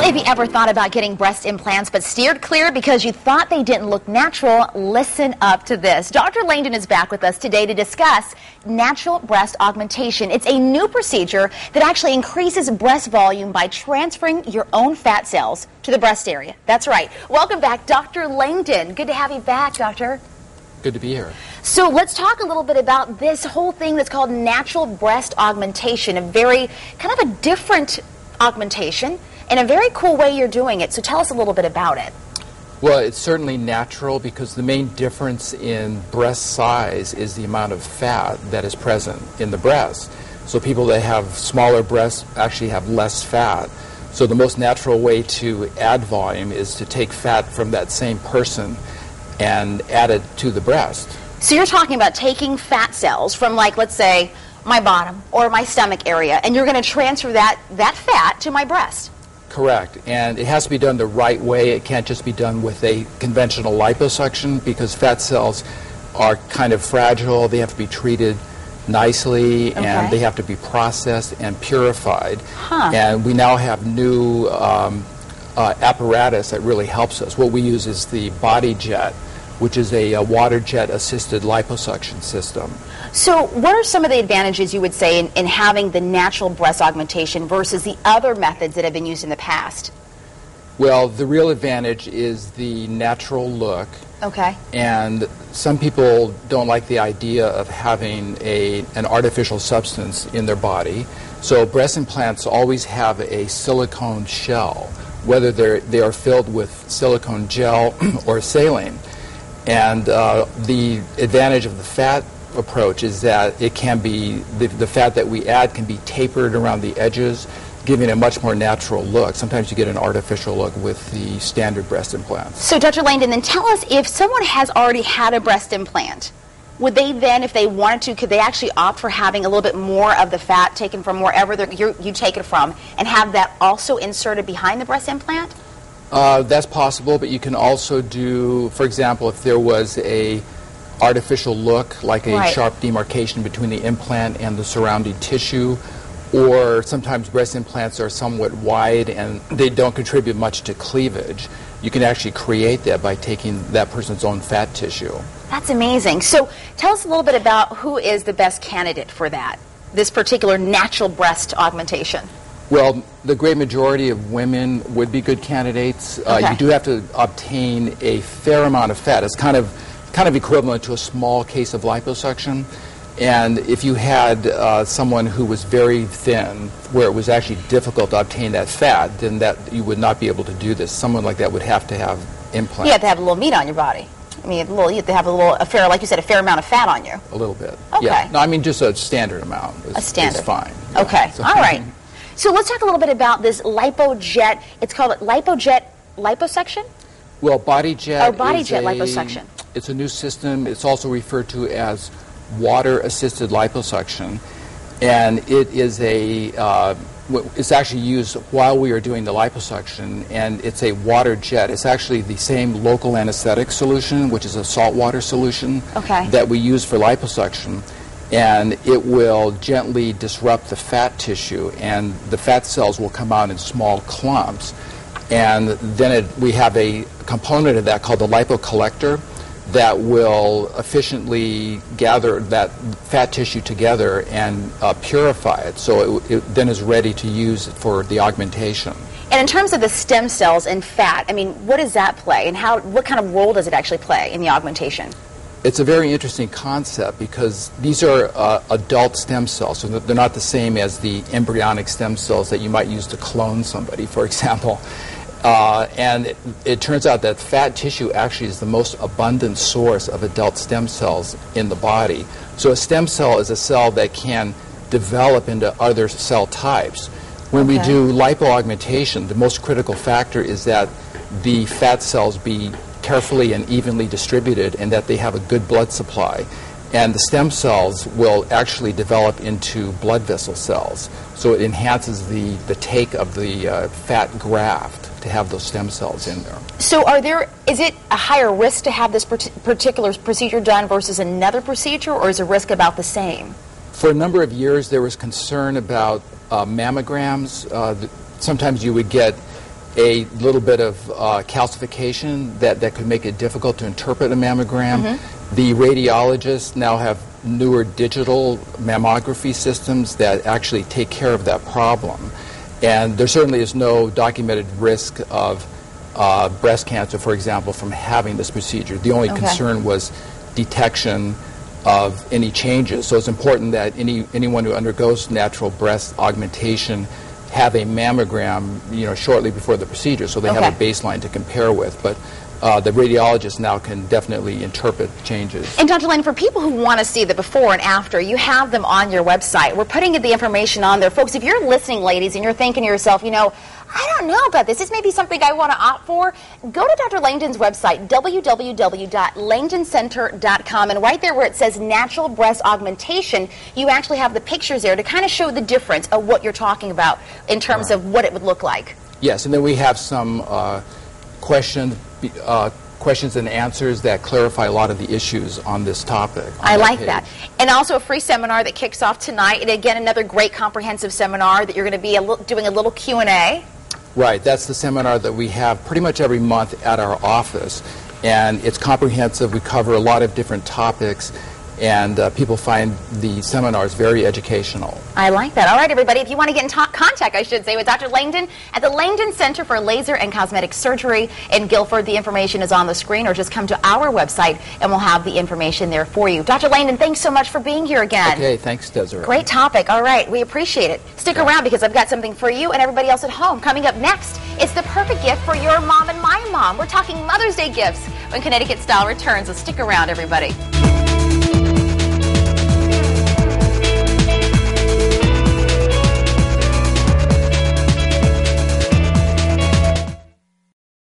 if you ever thought about getting breast implants but steered clear because you thought they didn't look natural, listen up to this. Dr. Langdon is back with us today to discuss natural breast augmentation. It's a new procedure that actually increases breast volume by transferring your own fat cells to the breast area. That's right. Welcome back, Dr. Langdon. Good to have you back, Doctor. Good to be here. So let's talk a little bit about this whole thing that's called natural breast augmentation, a very kind of a different augmentation in a very cool way you're doing it. So tell us a little bit about it. Well, it's certainly natural because the main difference in breast size is the amount of fat that is present in the breast. So people that have smaller breasts actually have less fat. So the most natural way to add volume is to take fat from that same person and add it to the breast. So you're talking about taking fat cells from, like, let's say, my bottom or my stomach area, and you're going to transfer that fat to my breast. Correct, and it has to be done the right way. It can't just be done with a conventional liposuction because fat cells are kind of fragile. They have to be treated nicely, and they have to be processed and purified. And we now have new apparatus that really helps us. What we use is the Lipojet, which is a water jet assisted liposuction system. So what are some of the advantages you would say in having the natural breast augmentation versus the other methods that have been used in the past? Well, the real advantage is the natural look. Okay. And some people don't like the idea of having an artificial substance in their body. So breast implants always have a silicone shell, whether they are filled with silicone gel or saline. And the advantage of the fat approach is that it can be, the fat that we add can be tapered around the edges, giving a much more natural look. Sometimes you get an artificial look with the standard breast implants. So Dr. Langdon, then tell us, if someone has already had a breast implant, would they then, if they wanted to, could they actually opt for having a little bit more of the fat taken from wherever you take it from and have that also inserted behind the breast implant? That's possible, but you can also do, for example, if there was a artificial look, like a sharp demarcation between the implant and the surrounding tissue, or sometimes breast implants are somewhat wide and they don't contribute much to cleavage. You can actually create that by taking that person's own fat tissue. That's amazing. So tell us a little bit about who is the best candidate for that, this particular natural breast augmentation. Well, the great majority of women would be good candidates. You do have to obtain a fair amount of fat. It's kind of equivalent to a small case of liposuction. And if you had someone who was very thin, where it was actually difficult to obtain that fat, then that you would not be able to do this. Someone like that would have to have implants. You have to have a little meat on your body. I mean, you have to have like you said, a fair amount of fat on you. A little bit. Okay. Yeah. No, I mean just a standard amount. Is fine. Yeah. Okay. So, all right. So let's talk a little bit about this Lipojet. It's called Lipojet liposuction? Well, Lipojet liposuction. It's a new system. It's also referred to as water-assisted liposuction, and it is it's actually used while we are doing the liposuction, and it's a water jet. It's actually the same local anesthetic solution, which is a saltwater solution that we use for liposuction. And it will gently disrupt the fat tissue, and the fat cells will come out in small clumps. And then we have a component of that called the lipocollector that will efficiently gather that fat tissue together and purify it, so it then is ready to use for the augmentation. And in terms of the stem cells and fat, I mean, what does that play, and what kind of role does it actually play in the augmentation? It's a very interesting concept because these are adult stem cells, so they're not the same as the embryonic stem cells that you might use to clone somebody, for example. And it turns out that fat tissue actually is the most abundant source of adult stem cells in the body. So a stem cell is a cell that can develop into other cell types. When we do lipoaugmentation, the most critical factor is that the fat cells be carefully and evenly distributed and that they have a good blood supply. And the stem cells will actually develop into blood vessel cells. So it enhances the take of the fat graft to have those stem cells in there. So is it a higher risk to have this particular procedure done versus another procedure, or is the risk about the same? For a number of years there was concern about mammograms. Sometimes you would get a little bit of calcification that could make it difficult to interpret a mammogram. The radiologists now have newer digital mammography systems that actually take care of that problem. And there certainly is no documented risk of breast cancer, for example, from having this procedure. The only concern was detection of any changes. So it's important that anyone who undergoes natural breast augmentation have a mammogram, shortly before the procedure, so they have a baseline to compare with. But the radiologist now can definitely interpret changes. And Dr. Lane, for people who want to see the before and after, you have them on your website. We're putting the information on there. Folks, if you're listening, ladies, and you're thinking to yourself, I don't know about this. This may be something I want to opt for. Go to Dr. Langdon's website, www.langdoncenter.com, and right there where it says natural breast augmentation, you actually have the pictures there to kind of show the difference of what you're talking about in terms of what it would look like. Yes, and then we have some questions and answers that clarify a lot of the issues on this topic. I like that. And also a free seminar that kicks off tonight. And again, another great comprehensive seminar that you're going to be doing a little Q&A. Right. That's the seminar that we have pretty much every month at our office. And it's comprehensive. We cover a lot of different topics. And people find the seminars very educational. I like that. All right, everybody, if you want to get in contact, I should say, with Dr. Langdon at the Langdon Center for Laser and Cosmetic Surgery in Guilford, the information is on the screen, or just come to our website and we'll have the information there for you. Dr. Langdon, thanks so much for being here again. Okay, thanks, Desiree. Great topic. All right, we appreciate it. Stick around because I've got something for you and everybody else at home. Coming up next, it's the perfect gift for your mom and my mom. We're talking Mother's Day gifts when Connecticut Style returns, so stick around, everybody.